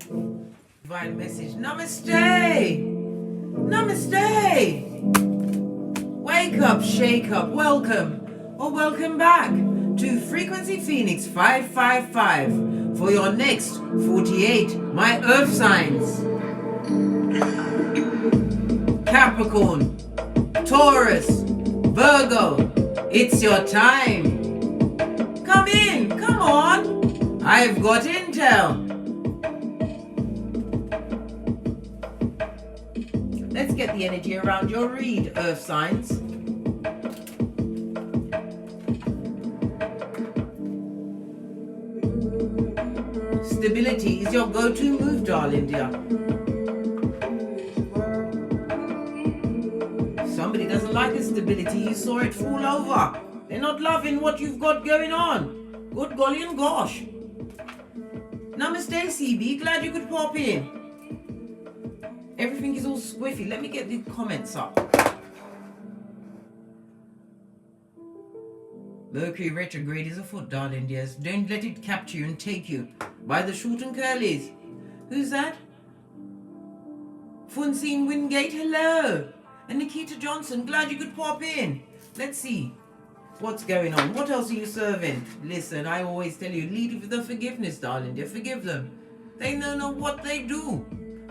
Divine message. Namaste! Namaste! Wake up, shake up, welcome or welcome back to Frequency Phoenix 555 for your next 48 My Earth signs. Capricorn, Taurus, Virgo, it's your time. Come in, come on. I've got intel. Let's get the energy around your read, Earth signs. Stability is your go-to move, darling dear. Somebody doesn't like the stability, you saw it fall over. They're not loving what you've got going on. Good golly and gosh. Namaste, CB, glad you could pop in. Everything is all squiffy. Let me get the comments up. Mercury retrograde is afoot, darling dears. Don't let it capture you and take you by the short and curlies. Who's that? Funsine Wingate, hello. And Nikita Johnson, glad you could pop in. Let's see what's going on. What else are you serving? Listen, I always tell you, lead with the forgiveness, darling dear. Forgive them. They don't know what they do.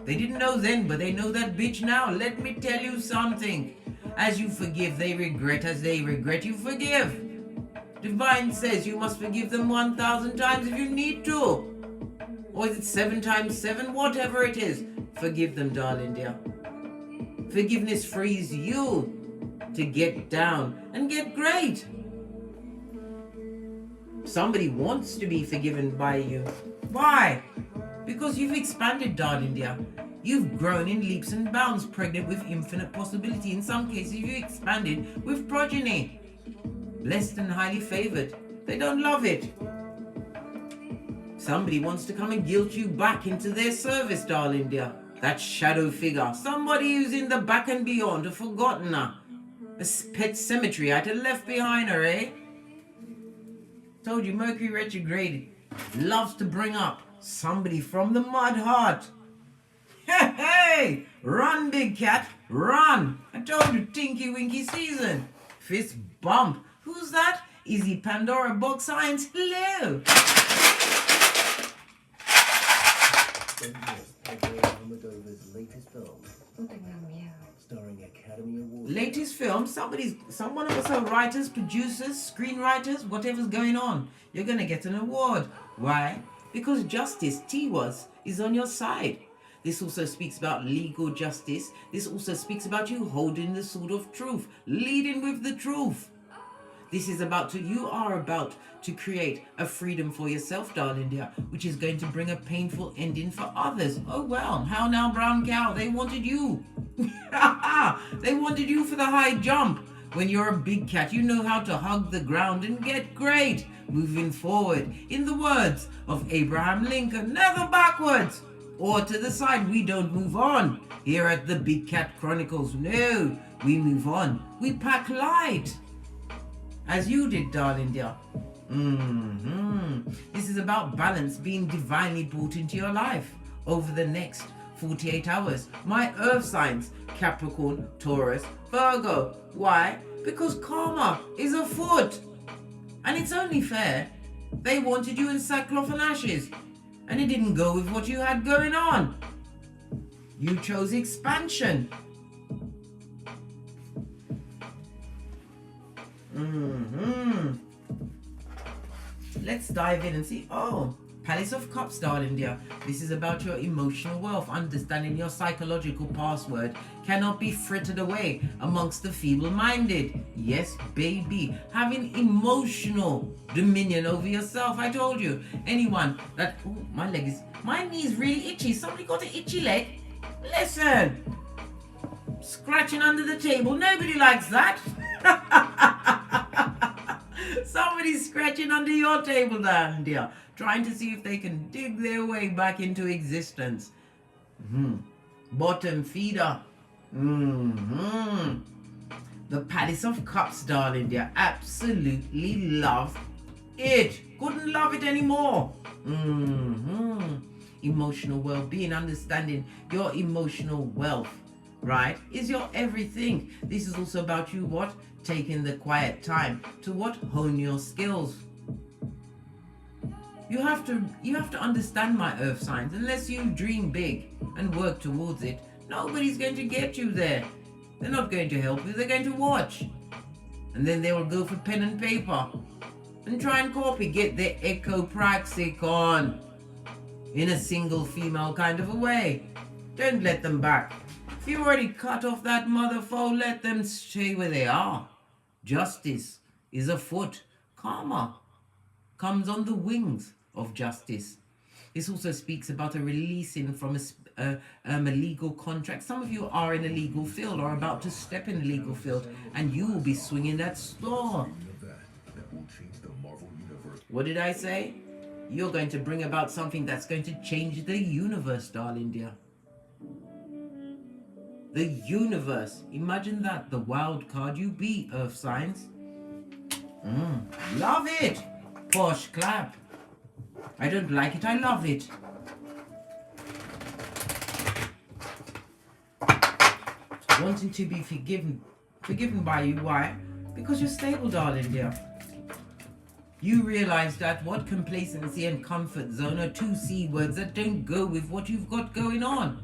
They didn't know then, but they know that bitch now. Let me tell you something. As you forgive, they regret. As they regret, you forgive. Divine says you must forgive them 1,000 times if you need to. Or is it 7 times 7? Whatever it is. Forgive them, darling dear. Forgiveness frees you to get down and get great. Somebody wants to be forgiven by you. Why? Because you've expanded, darling dear. You've grown in leaps and bounds, pregnant with infinite possibility. In some cases, you've expanded with progeny. Blessed and highly favored. They don't love it. Somebody wants to come and guilt you back into their service, darling dear. That shadow figure. Somebody who's in the back and beyond, a forgotten her. A pet cemetery I'd have left behind her, eh? Told you, Mercury retrograde loves to bring up somebody from the mud heart. Hey, hey! Run, big cat, run! I told you, Tinky Winky season. Fist bump. Who's that? Izzy Pandora Box Science. Hello. Latest film. Starring Academy Award. Latest film. Someone of us are writers, producers, screenwriters, whatever's going on. You're gonna get an award. Why? Because justice, TAURUS, is on your side. This also speaks about legal justice. This also speaks about you holding the sword of truth, leading with the truth. This is you are about to create a freedom for yourself, darling dear, which is going to bring a painful ending for others. Oh well, how now, brown cow? They wanted you. They wanted you for the high jump. When you're a big cat, you know how to hug the ground and get great. Moving forward, in the words of Abraham Lincoln, never backwards or to the side. We don't move on here at the Big Cat Chronicles. No, we move on. We pack light. As you did, darling dear. This is about balance being divinely brought into your life over the next 48 hours. My earth signs, Capricorn, Taurus, Virgo. Why? Because karma is afoot. And it's only fair. They wanted you in sackcloth and ashes. And it didn't go with what you had going on. You chose expansion. Let's dive in and see. Oh, Palace of Cups, darling dear. This is about your emotional wealth. Understanding your psychological password cannot be frittered away amongst the feeble-minded. Yes, baby. Having emotional dominion over yourself. I told you. Anyone that... Oh, my knee is really itchy. Somebody got an itchy leg? Listen. Scratching under the table. Nobody likes that. Somebody's scratching under your table, darling dear, trying to see if they can dig their way back into existence. Bottom feeder. The Palace of Cups, darling dear. Absolutely love it. Couldn't love it anymore. emotional well-being, understanding your emotional wealth, right, is your everything. This is also about you what? Taking the quiet time to what? Hone your skills. You have to understand, my earth signs. Unless you dream big and work towards it, nobody's going to get you there. They're not going to help you, they're going to watch. And then they will go for pen and paper and try and copy, get their echo-praxicon in a single female kind of a way. Don't let them back. If you've already cut off that mother foe, let them stay where they are. Justice is afoot. Karma comes on the wings of justice. This also speaks about a releasing from a legal contract. Some of you are in a legal field or about to step in a legal field, and you will be swinging that sword. What did I say? You're going to bring about something that's going to change the universe, darling dear. The universe. Imagine that, the wild card you be, earth signs. Love it. Posh clap. I don't like it, I love it. Wanting to be forgiven by you. Why? Because you're stable, darling dear. You realize that what? Complacency and comfort zone are two C words that don't go with what you've got going on.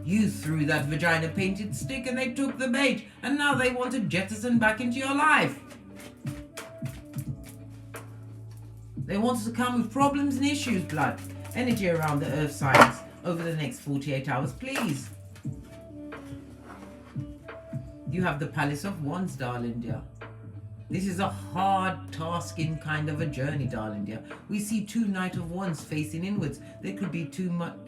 You threw that vagina painted stick and they took the bait, and now they want to jettison back into your life. They want to come with problems and issues, blood. Energy around the earth signs over the next 48 hours, please. You have the Palace of Wands, darling dear. This is a hard tasking kind of a journey, darling dear. We see two Knight of Wands facing inwards. There could be too much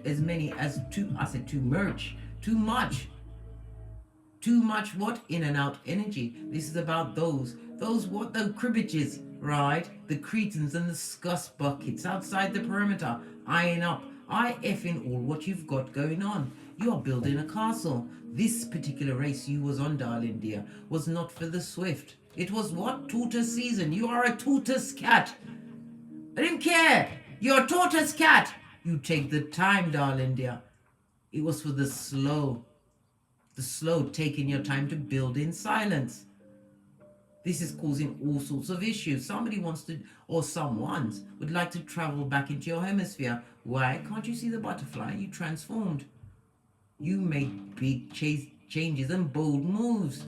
what? In and out energy. This is about those what? The cribbages, right? The cretins and the scus buckets outside the perimeter, eyeing up, eye-effing all what you've got going on. You are building a castle. This particular race you was on, darling dear, was not for the swift. It was what? Tortoise season. You are a tortoise cat. I didn't care. You're a tortoise cat. You take the time, darling dear. It was for the slow. The slow, taking your time to build in silence. This is causing all sorts of issues. Somebody wants to, or someone would like to travel back into your hemisphere. Why? Can't you see the butterfly? You transformed. You made big changes and bold moves.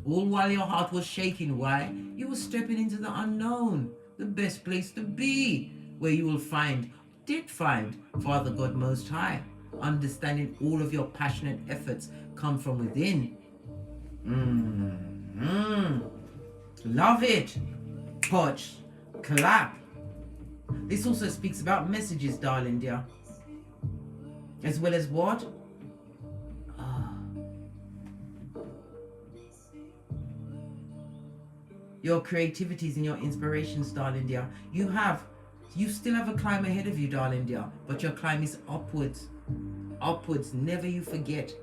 All while your heart was shaking. Why? You were stepping into the unknown, the best place to be, where you will find Father God Most High, understanding all of your passionate efforts come from within. Love it. Poch, clap. This also speaks about messages, darling dear, as well as what? Your creativities and your inspirations, darling dear. You still have a climb ahead of you, darling dear, but your climb is upwards. Upwards. Never you forget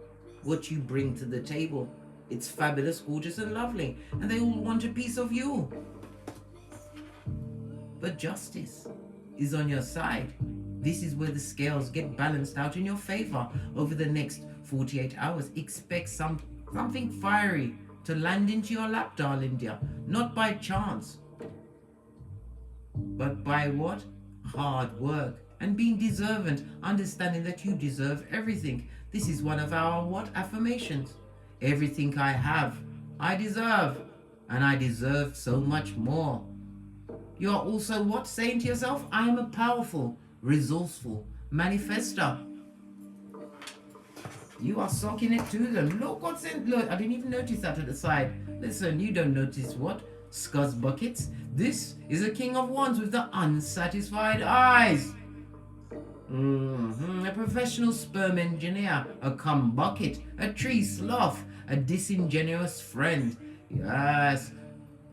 what you bring to the table. It's fabulous, gorgeous, and lovely, and they all want a piece of you. But justice is on your side. This is where the scales get balanced out in your favor over the next 48 hours. Expect something fiery to land into your lap, darling dear. Not by chance, but by what? Hard work and being deserving, understanding that you deserve everything. This is one of our what? Affirmations. Everything I have, I deserve, and I deserve so much more. You are also what? Saying to yourself, I am a powerful, resourceful manifester. You are soaking it to them. Look what's in. Look, I didn't even notice that at the side. Listen, you don't notice what? Scuzz buckets. This is a King of Wands with the unsatisfied eyes. A professional sperm engineer, a cum bucket, a tree sloth, a disingenuous friend. Yes.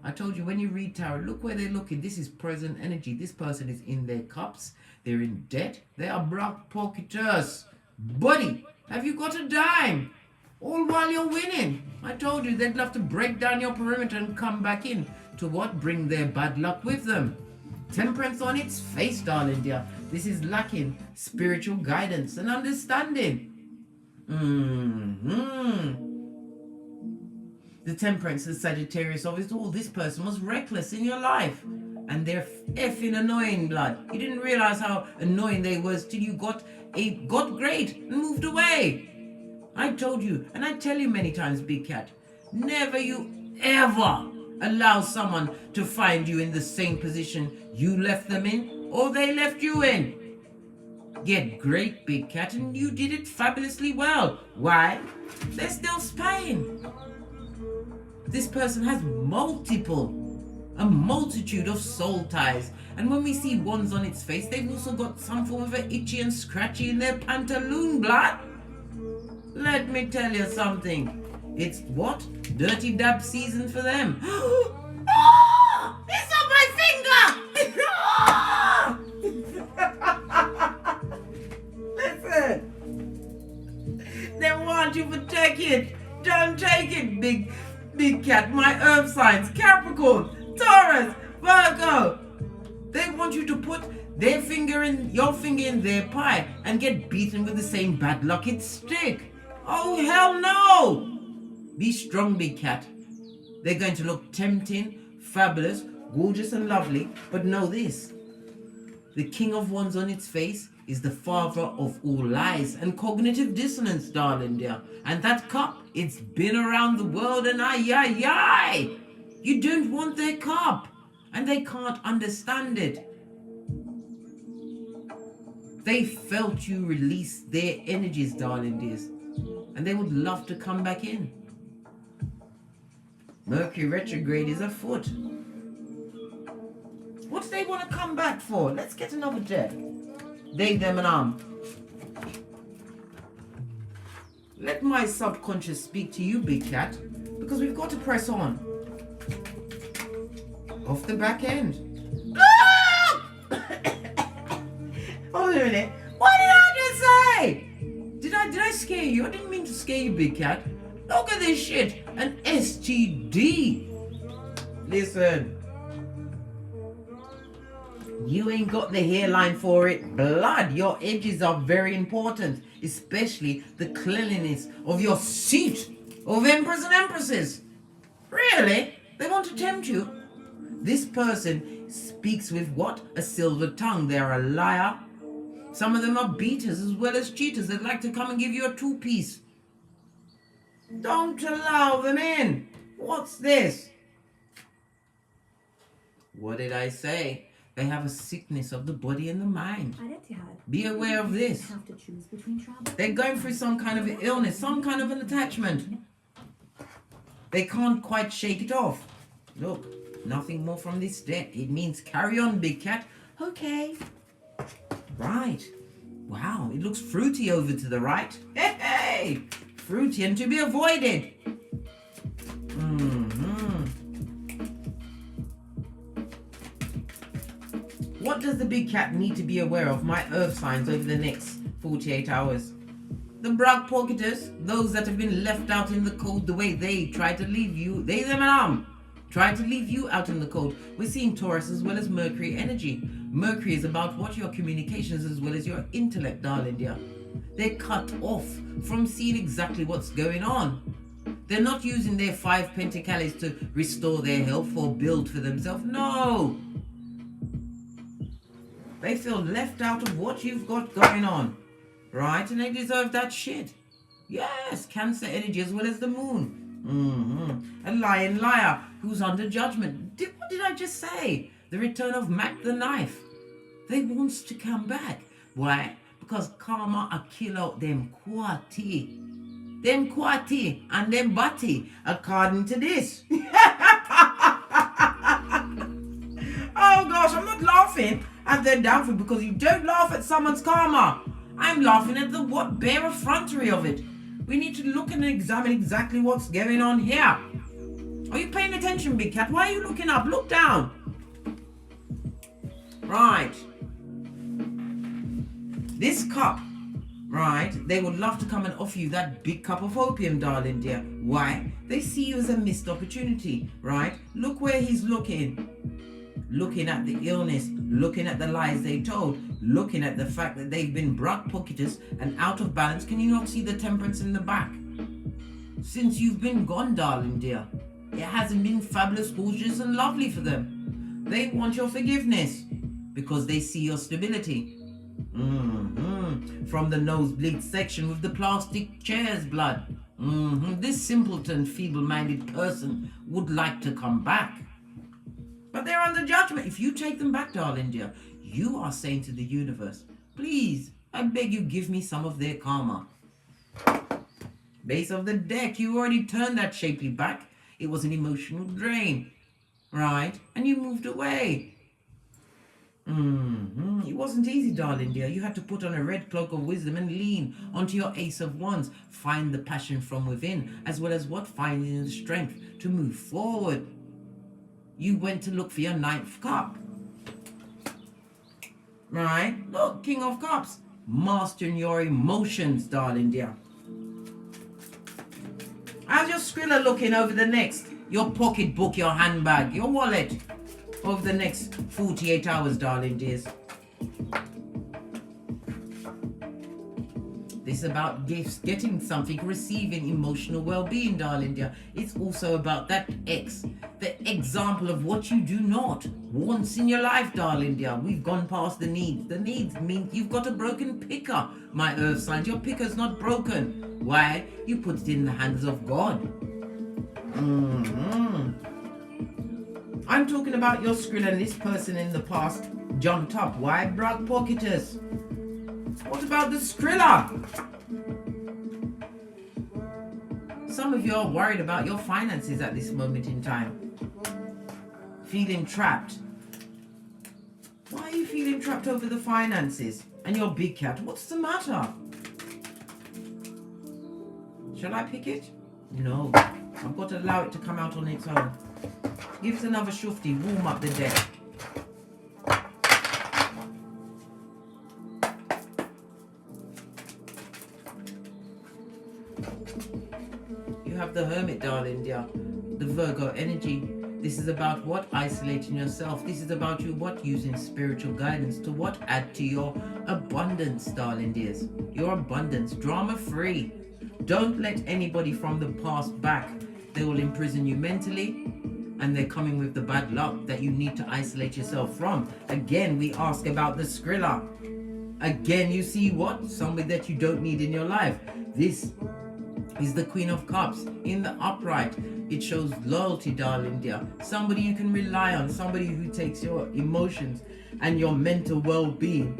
I told you, when you read tarot, look where they're looking. This is present energy. This person is in their cups. They're in debt. They are black pocketers. Buddy, have you got a dime? All while you're winning. I told you they'd love to break down your perimeter and come back in to what? Bring their bad luck with them. Temperance on its face, darling dear. This is lacking spiritual guidance and understanding. The Temperance and Sagittarius of it all. This person was reckless in your life. And they're effing annoying, blood. You didn't realize how annoying they was till you got great and moved away. I told you, and I tell you many times, Big Cat, never you ever allow someone to find you in the same position you left them in or they left you in. Get great, Big Cat, and you did it fabulously well. Why? They're still Spain. This person has a multitude of soul ties. And when we see ones on its face, they've also got some form of a itchy and scratchy in their pantaloon, blood. Let me tell you something. It's what? Dirty dab season for them. Oh, it's on my finger! Listen. They want you to take it. Don't take it, Big Cat. My earth signs, Capricorn, Taurus, Virgo. They want you to put your finger in their pie and get beaten with the same bad lucky stick. Oh, hell no! Be strong, Big Cat. They're going to look tempting, fabulous, gorgeous and lovely, but know this. The King of Wands on its face is the father of all lies and cognitive dissonance, darling dear. And that cup, it's been around the world and aye. You don't want their cup. And they can't understand it. They felt you release their energies, darling dears. And they would love to come back in. Mercury retrograde is afoot. What do they want to come back for? Let's get another deck. They, them, and Let my subconscious speak to you, Big Cat, because we've got to press on. Off the back end. Hold a minute. What did I just say? Did I scare you? I didn't mean to scare you, Big Cat. Look at this shit. An STD. Listen. You ain't got the hairline for it. Blood, your edges are very important. Especially the cleanliness of your seat of emperors and empresses. Really? They want to tempt you? This person speaks with what? A silver tongue. They're a liar. Some of them are beaters as well as cheaters. They'd like to come and give you a two-piece. Don't allow them in. What's this? What did I say? They have a sickness of the body and the mind. Be aware of this. They're going through some kind of illness, some kind of an attachment. They can't quite shake it off. Look, nothing more from this deck. It means carry on, Big Cat. Okay. Right. Wow, it looks fruity over to the right. Hey! Fruity and to be avoided. What does the Big Cat need to be aware of, my earth signs, over the next 48 hours? The brag pocketers, those that have been left out in the cold the way they try to leave you, they them and try to leave you out in the cold. We're seeing Taurus as well as Mercury energy. Mercury is about what? Your communications as well as your intellect, darling dear. They're cut off from seeing exactly what's going on. They're not using their 5 pentacles to restore their health or build for themselves. No! They feel left out of what you've got going on. Right? And they deserve that shit. Yes, Cancer energy as well as the moon. A liar who's under judgment. What did I just say? The return of Mac the Knife. They wants to come back. Why? Because karma a kill out them quati. Them quati and them bati, according to this. Oh gosh, I'm not laughing at their downfall because you don't laugh at someone's karma. I'm laughing at the bare effrontery of it. We need to look and examine exactly what's going on here. Are you paying attention, Big Cat? Why are you looking up? Look down. Right. This cup, right, they would love to come and offer you that big cup of opium, darling dear. Why? They see you as a missed opportunity, right? Look where he's looking. Looking at the illness, looking at the lies they told, looking at the fact that they've been buck-pocketers and out of balance. Can you not see the temperance in the back? Since you've been gone, darling dear, it hasn't been fabulous, gorgeous and lovely for them. They want your forgiveness because they see your stability. From the nosebleed section with the plastic chairs blood. This simpleton, feeble-minded person would like to come back. But they're under judgment. If you take them back, darling dear, you are saying to the universe, please, I beg you, give me some of their karma. Base of the deck, you already turned that shapely back. It was an emotional drain, right? And you moved away. It wasn't easy, darling dear. You had to put on a red cloak of wisdom and lean onto your ace of wands. Find the passion from within, as well as finding the strength to move forward. You went to look for your 9th cup. Right? Look, King of Cups. Mastering your emotions, darling dear. How's your Skrilla looking over the next? Your pocketbook, your handbag, your wallet. Over the next 48 hours, darling dears. This is about gifts, getting something, receiving emotional well-being, darling dear. It's also about that X, the example of what you do not want in your life, darling dear. We've gone past the needs. The needs mean you've got a broken picker, my earth signs. Your picker's not broken. Why? You put it in the hands of God. I'm talking about your Skrilla and this person in the past jumped up. Why? Buck-pocketers. What about the Skrilla? Some of you are worried about your finances at this moment in time. Feeling trapped. Why are you feeling trapped over the finances? And your big cat, what's the matter? Shall I pick it? No. I've got to allow it to come out on its own. Give it another shufti, warm up the deck. You have the Hermit, darling dear. The Virgo energy. This is about what? Isolating yourself. This is about you what? Using spiritual guidance to what? Add to your abundance, darling dears. Your abundance. Drama free. Don't let anybody from the past back. They will imprison you mentally. And they're coming with the bad luck that you need to isolate yourself from. Again, we ask about the Skrilla. Again, you see what? Somebody that you don't need in your life. This is the Queen of Cups in the upright. It shows loyalty, darling dear. Somebody you can rely on. Somebody who takes your emotions and your mental well-being.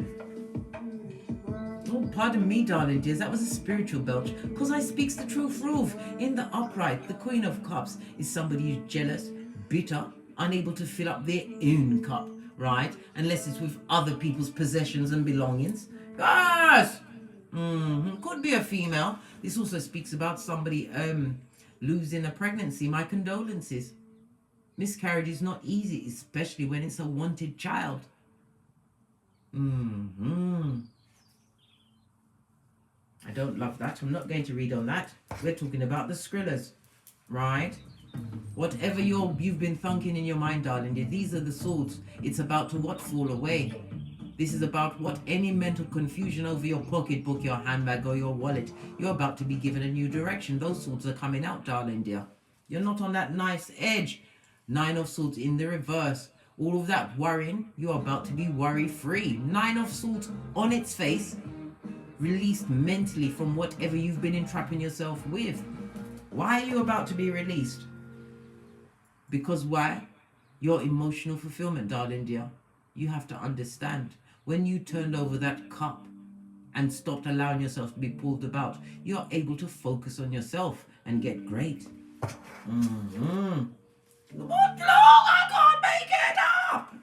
Oh, pardon me, darling dears. That was a spiritual belch. Because I speaks the truth, Roof. In the upright, the Queen of Cups is somebody who's jealous, bitter, unable to fill up their own cup, right? Unless it's with other people's possessions and belongings. Yes! Could be a female. This also speaks about somebody losing a pregnancy. My condolences. Miscarriage is not easy, especially when it's a wanted child. I don't love that. I'm not going to read on that. We're talking about the Skrillas, right? Whatever you've been thinking in your mind, darling, these are the swords. It's about to what? Fall away. This is about what? Any mental confusion over your pocketbook, your handbag, or your wallet. You're about to be given a new direction. Those swords are coming out, darling dear. You're not on that knife's edge. 9 of Swords in the reverse. All of that worrying, you're about to be worry-free. 9 of Swords on its face. Released mentally from whatever you've been entrapping yourself with. Why are you about to be released? Because why? Your emotional fulfillment, darling dear. You have to understand. When you turned over that cup and stopped allowing yourself to be pulled about, you're able to focus on yourself and get great. What long? I can't make it up!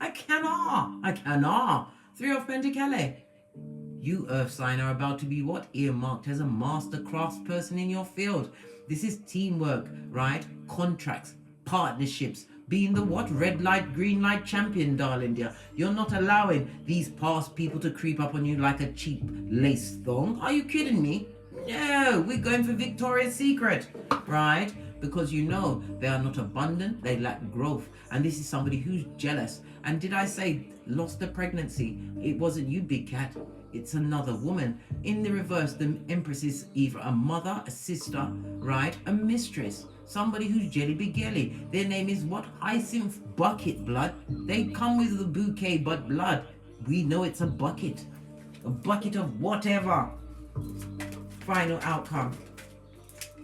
I cannot. 3 of Pentacles. You, Earth sign, are about to be what? Earmarked as a master crafts person in your field. This is teamwork, right? Contracts, partnerships, being the what? Red light, green light champion, darling dear. You're not allowing these past people to creep up on you like a cheap lace thong. Are you kidding me? No, we're going for Victoria's Secret, right? Because you know they are not abundant, they lack growth. And this is somebody who's jealous And did I say lost the pregnancy? It wasn't you, big cat. It's another woman. In the reverse, the Empress is either a mother, a sister, right? A mistress. Somebody who's jelly beggelly. Their name is what? Hyacinth Bucket Blood. They come with the bouquet but blood. We know it's a bucket. A bucket of whatever. Final outcome.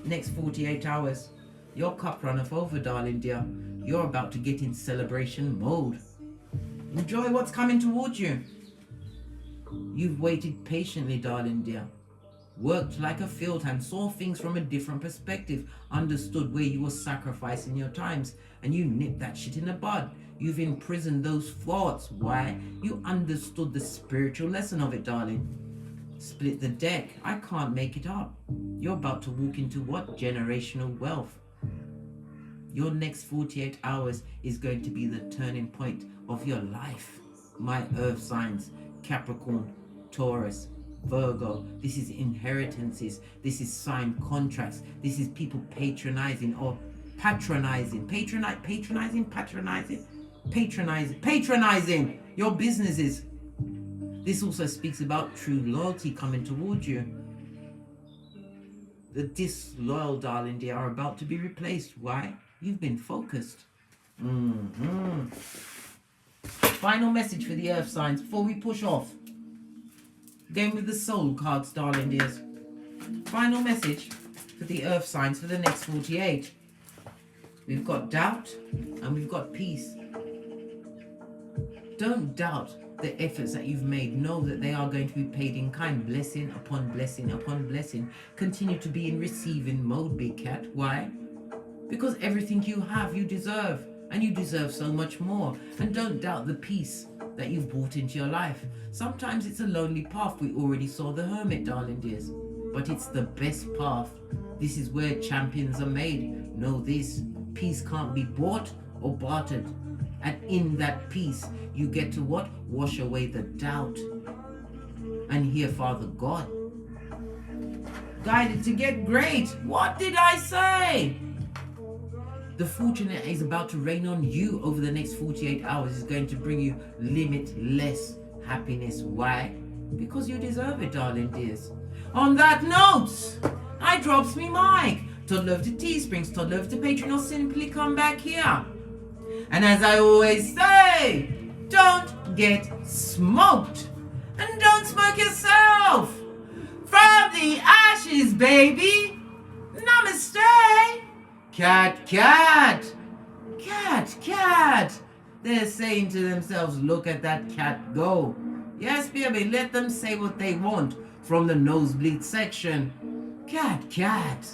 Next 48 hours. Your cup runneth over, darling dear. You're about to get in celebration mode. Enjoy what's coming towards you. You've waited patiently, darling dear. Worked like a field hand, saw things from a different perspective, understood where you were sacrificing your times, and you nipped that shit in the bud. You've imprisoned those thoughts. Why? You understood the spiritual lesson of it, darling. Split the deck. I can't make it up. You're about to walk into what? Generational wealth. Your next 48 hours is going to be the turning point of your life. My earth signs, Capricorn, Taurus, Virgo. This is inheritances. This is signed contracts. This is people patronizing or patronizing. Patronizing your businesses. This also speaks about true loyalty coming towards you. The disloyal, darling dear, are about to be replaced. Why? You've been focused. Final message for the earth signs before we push off. Going with the soul cards, darling dears. Final message for the earth signs for the next 48. We've got doubt and we've got peace. Don't doubt the efforts that you've made. Know that they are going to be paid in kind. Blessing upon blessing upon blessing. Continue to be in receiving mode, big cat. Why? Because everything you have, you deserve. And you deserve so much more. And don't doubt the peace that you've brought into your life. Sometimes it's a lonely path. We already saw the hermit, darling dears. But it's the best path. This is where champions are made. Know this. Peace can't be bought or bartered. And in that peace, you get to what? Wash away the doubt. And hear Father God. Guided to get great. What did I say? The fortune that is about to rain on you over the next 48 hours is going to bring you limitless happiness. Why? Because you deserve it, darling dears. On that note, I drops me mic. Toddler of the Teesprings, toddler of the Patreon, or simply come back here. And as I always say, don't get smoked. And don't smoke yourself. From the ashes, baby. Namaste. Cat, cat. Cat, cat. They're saying to themselves, look at that cat go. Yes, baby, let them say what they want from the nosebleed section. Cat, cat.